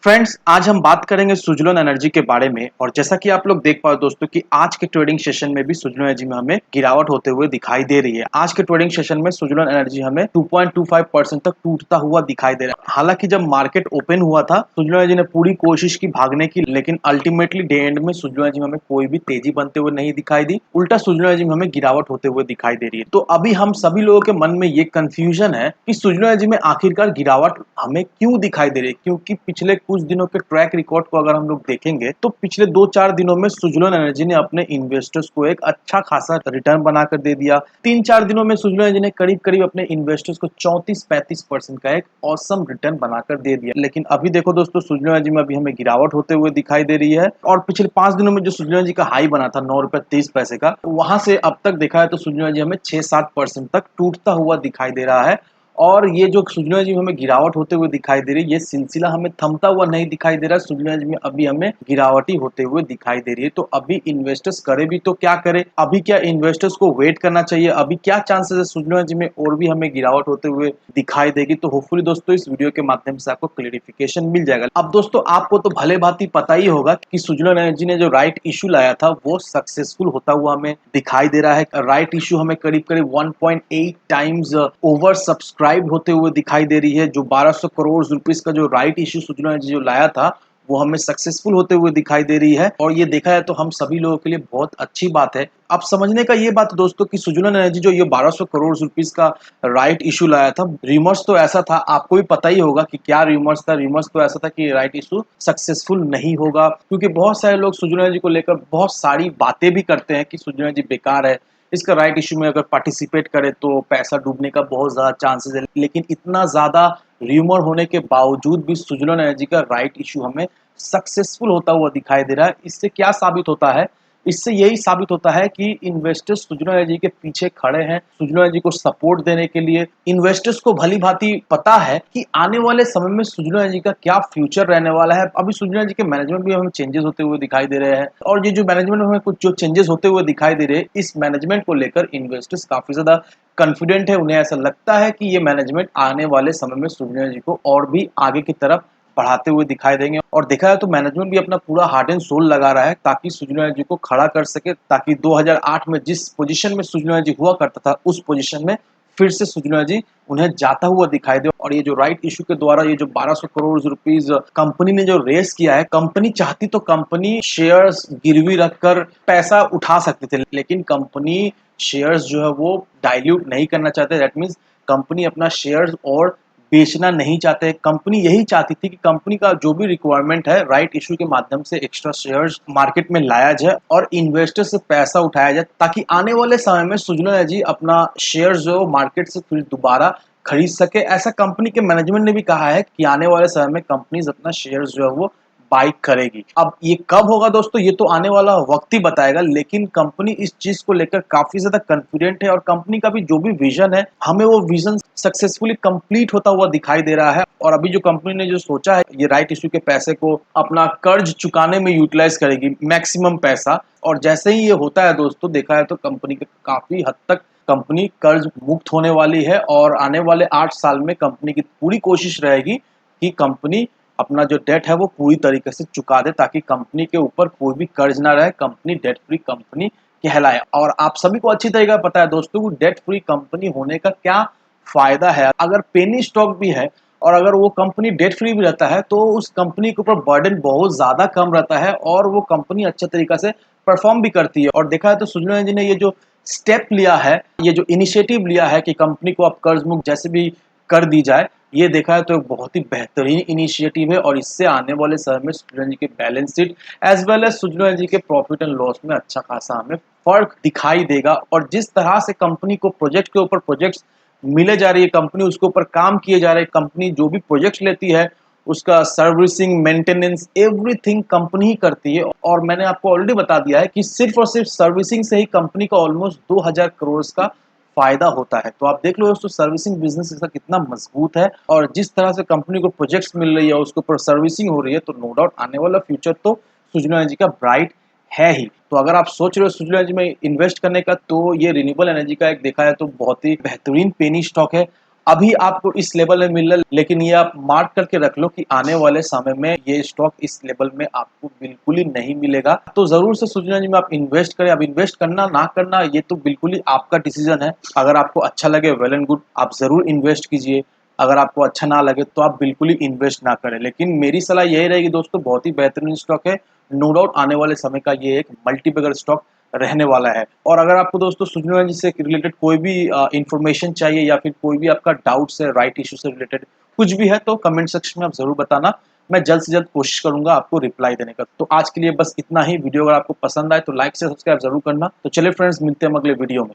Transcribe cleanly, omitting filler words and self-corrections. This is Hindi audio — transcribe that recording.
फ्रेंड्स, आज हम बात करेंगे सुज़लोन एनर्जी के बारे में। और जैसा कि आप लोग देख पाओ दोस्तों कि आज के ट्रेडिंग सेशन में भी सुज़लोन एनर्जी में हमें गिरावट होते हुए दिखाई दे रही है। आज के ट्रेडिंग सेशन में सुज़लोन एनर्जी हमें 2.25% तक टूटता हुआ दिखाई दे रहा है। हालांकि जब मार्केट ओपन हुआ था, सुज़लोन एनर्जी ने पूरी कोशिश की भागने की, लेकिन अल्टीमेटली डे एंड में सुज़लोन एनर्जी में हमें कोई भी तेजी बनते हुए नहीं दिखाई दी। उल्टा सुज़लोन एनर्जी में हमें गिरावट होते हुए दिखाई दे रही है। तो अभी हम सभी लोगों के मन में ये कंफ्यूजन है कि सुज़लोन एनर्जी में आखिरकार गिरावट हमें क्यों दिखाई दे रही है, क्योंकि पिछले कुछ दिनों के ट्रैक रिकॉर्ड को अगर हम लोग देखेंगे तो पिछले 2-4 दिनों में सुज़लोन एनर्जी ने अपने इन्वेस्टर्स को एक अच्छा खासा रिटर्न बनाकर दे दिया। 3-4 दिनों में सुज़लोन एनर्जी ने करीब-करीब अपने इन्वेस्टर्स को 34-35% का एक ऑसम रिटर्न बनाकर दे दिया। लेकिन अभी देखो दोस्तों, सुज़लोन एनर्जी में अभी हमें गिरावट होते हुए दिखाई दे रही है। और पिछले 5 दिनों में जो सुज़लोन एनर्जी का हाई बना था 9 रुपए 30 पैसे का, वहां से अब तक देखा है तो सुज़लोन एनर्जी हमें 6-7% तक टूटता हुआ दिखाई दे रहा है। और ये जो सुज़लोन एनर्जी में हमें गिरावट होते हुए दिखाई दे रही है, ये सिलसिला हमें थमता हुआ नहीं दिखाई दे रहा है। सुज़लोन एनर्जी में अभी हमें गिरावट ही होते हुए दिखाई दे रही है। तो अभी इन्वेस्टर्स करे भी तो क्या करे? अभी क्या इन्वेस्टर्स को वेट करना चाहिए? अभी क्या चांसेस है सुज़लोन एनर्जी में और भी हमें गिरावट होते हुए दिखाई देगी? तो होपफुली दोस्तों इस वीडियो के माध्यम से आपको क्लेरिफिकेशन मिल जाएगा। अब दोस्तों, आपको तो भले भांति पता ही होगा कि सुज़लोन एनर्जी ने जो राइट इश्यू लाया था वो सक्सेसफुल होता हुआ हमें दिखाई दे रहा है। राइट इश्यू हमें करीब-करीब 1.8 टाइम्स ओवर सब्सक्राइब होते हुए दिखाई दे रही है। जो 1200 करोड़ रुपीस का जो राइट इश्यू सुज़लोन एनर्जी जो लाया था, वो हमें सक्सेसफुल होते हुए दिखाई दे रही है। और ये देखा जाए तो हम सभी लोगों के लिए बहुत अच्छी बात है। अब समझने का ये बात दोस्तों कि सुज़लोन एनर्जी जो ये 1200 करोड़ रुपीस का राइट इश्यू लाया था, रिमर्स तो ऐसा था, आपको भी पता ही होगा कि क्या रिमर्स था। रिमर्स तो ऐसा था कि राइट इश्यू सक्सेसफुल नहीं होगा, क्योंकि बहुत सारे लोग सुज़लोन एनर्जी को लेकर बहुत सारी बातें भी करते हैं कि सुज़लोन एनर्जी बेकार है, इसका राइट इश्यू में अगर पार्टिसिपेट करे तो पैसा डूबने का बहुत ज़्यादा चांसेस है। लेकिन इतना ज़्यादा र्यूमर होने के बावजूद भी सुज़लोन एनर्जी का राइट इश्यू हमें सक्सेसफुल होता हुआ दिखाई दे रहा है। इससे क्या साबित होता है? इससे यही साबित होता है कि इन्वेस्टर्स सुज़लोन एनर्जी के पीछे खड़े हैं, सुज़लोन एनर्जी को सपोर्ट देने के लिए। इन्वेस्टर्स को भली-भांति पता है कि आने वाले समय में सुज़लोन एनर्जी का क्या फ्यूचर रहने वाला है। अभी सुज़लोन एनर्जी के मैनेजमेंट में हमें चेंजेस होते हुए दिखाई दे रहे हैं, और ये जो मैनेजमेंट में हमें कुछ जो चेंजेस होते हुए दिखाई दे रहे हैं, इस मैनेजमेंट को लेकर इन्वेस्टर्स काफ़ी ज़्यादा कॉन्फिडेंट है। उन्हें ऐसा लगता है कि ये मैनेजमेंट आने वाले समय में सुज़लोन एनर्जी को और भी आगे की तरफ बढ़ाते हुए दिखाई देंगे। और देखा जाए तो मैनेजमेंट भी अपना पूरा हार्ट एंड सोल लगा रहा है ताकि सुज़लोन एनर्जी को खड़ा कर सके, ताकि 2008 में जिस पोजीशन में सुज़लोन एनर्जी हुआ करता था, उस पोजीशन में फिर से सुज़लोन एनर्जी उन्हें जाता हुआ दिखाई दे। और ये जो राइट इश्यू के द्वारा ये जो 1200 करोड़ रुपीस कंपनी ने जो रेस किया है, कंपनी चाहती तो कंपनी शेयर्स गिरवी रखकर पैसा उठा सकते थे, लेकिन कंपनी शेयर्स जो है वो डाइल्यूट नहीं करना चाहते। दैट मीन्स कंपनी अपना शेयर्स और बेचना नहीं चाहते। कंपनी यही चाहती थी कि कंपनी का जो भी रिक्वायरमेंट है, राइट इश्यू के माध्यम से एक्स्ट्रा शेयर्स मार्केट में लाया जाए और इन्वेस्टर से पैसा उठाया जाए, ताकि आने वाले समय में सुज़लोन एनर्जी अपना शेयर्स जो मार्केट से फिर दोबारा खरीद सके। ऐसा कंपनी के मैनेजमेंट ने भी कहा है कि आने वाले समय में कंपनीज अपना शेयर्स जो है वो बाई करेगी। अब ये कब होगा दोस्तों, ये तो आने वाला वक्त ही बताएगा, लेकिन कंपनी इस चीज को लेकर काफी ज्यादा कॉन्फिडेंट है। और कंपनी का भी जो भी विजन है, हमें वो विजन सक्सेसफुली कंप्लीट होता हुआ दिखाई दे रहा है। और अभी जो कंपनी ने जो सोचा है, ये राइट इश्यू के पैसे को अपना कर्ज चुकाने में यूटिलाइज करेगी, मैक्सिमम पैसा। और जैसे ही ये होता है दोस्तों, देखा है तो कंपनी के काफी हद तक कंपनी कर्ज मुक्त होने वाली है। और आने वाले 8 साल में कंपनी की पूरी कोशिश रहेगी कि कंपनी अपना जो डेट है वो पूरी तरीके से चुका दे, ताकि कंपनी के ऊपर कोई भी कर्ज ना रहे, कंपनी डेट फ्री कंपनी कहलाए। और आप सभी को अच्छी तरीके से पता है दोस्तों, डेट फ्री कंपनी होने का क्या फायदा है। अगर पेनी स्टॉक भी है और अगर वो कंपनी डेट फ्री भी रहता है, तो उस कंपनी के ऊपर बर्डन बहुत ज्यादा कम रहता है और वो कंपनी अच्छे तरीके से परफॉर्म भी करती है। और देखा है तो सुज़लोन एनर्जी ने ये जो स्टेप लिया है, ये जो इनिशिएटिव लिया है कि कंपनी को अब कर्ज मुक्त जैसे भी कर दी जाए, ये देखा है तो एक बहुत ही बेहतरीन इनिशिएटिव है। और इससे आने वाले समय में सुज़लोन एनर्जी के balance sheet as well as Suzlon energy के प्रॉफिट एंड लॉस में अच्छा खासा हमें फर्क दिखाई देगा। और जिस तरह से कंपनी को प्रोजेक्ट के ऊपर प्रोजेक्ट्स मिले जा रही है, कंपनी उसके ऊपर काम किए जा रहे हैं, कंपनी जो भी प्रोजेक्ट्स लेती है उसका सर्विसिंग, मेंटेनेंस, एवरीथिंग कंपनी ही करती है। और मैंने आपको ऑलरेडी बता दिया है कि सिर्फ और सिर्फ सर्विसिंग से ही कंपनी का ऑलमोस्ट 2000 करोड़ का फायदा होता है। तो आप देख लो दोस्तों, सर्विसिंग बिजनेस इसका कितना मजबूत है। और जिस तरह से कंपनी को प्रोजेक्ट्स मिल रही है, उसके ऊपर सर्विसिंग हो रही है, तो नो डाउट आने वाला फ्यूचर तो सुज़लोन एनर्जी का ब्राइट है ही। तो अगर आप सोच रहे हो सुज़लोन एनर्जी में इन्वेस्ट करने का, तो ये रिन्यूएबल एनर्जी का एक देखा है तो बहुत ही बेहतरीन पेनी स्टॉक है। अभी आपको इस लेवल में मिल रहा है, लेकिन ये आप मार्क करके रख लो कि आने वाले समय में ये स्टॉक इस लेवल में आपको बिल्कुल ही नहीं मिलेगा। तो जरूर से सुजलॉन एनर्जी में आप इन्वेस्ट करें। अब इन्वेस्ट करना ना करना ये तो बिल्कुल ही आपका डिसीजन है। अगर आपको अच्छा लगे वेल एंड गुड, आप जरूर इन्वेस्ट कीजिए। अगर आपको अच्छा ना लगे तो आप बिल्कुल ही इन्वेस्ट ना करें। लेकिन मेरी सलाह यही रहेगी दोस्तों, बहुत ही बेहतरीन स्टॉक है। नो डाउट आने वाले समय का ये एक मल्टीबैगर स्टॉक रहने वाला है। और अगर आपको दोस्तों सुजलॉन एनर्जी से रिलेटेड कोई भी इंफॉर्मेशन चाहिए या फिर कोई भी आपका डाउट्स है राइट इशू से रिलेटेड कुछ भी है, तो कमेंट सेक्शन में आप जरूर बताना। मैं जल्द से जल्द कोशिश करूंगा आपको रिप्लाई देने का। तो आज के लिए बस इतना ही। वीडियो अगर आपको पसंद आए तो लाइक से सब्सक्राइब जरूर करना। तो चलिए फ्रेंड्स, मिलते हैं अगले वीडियो में।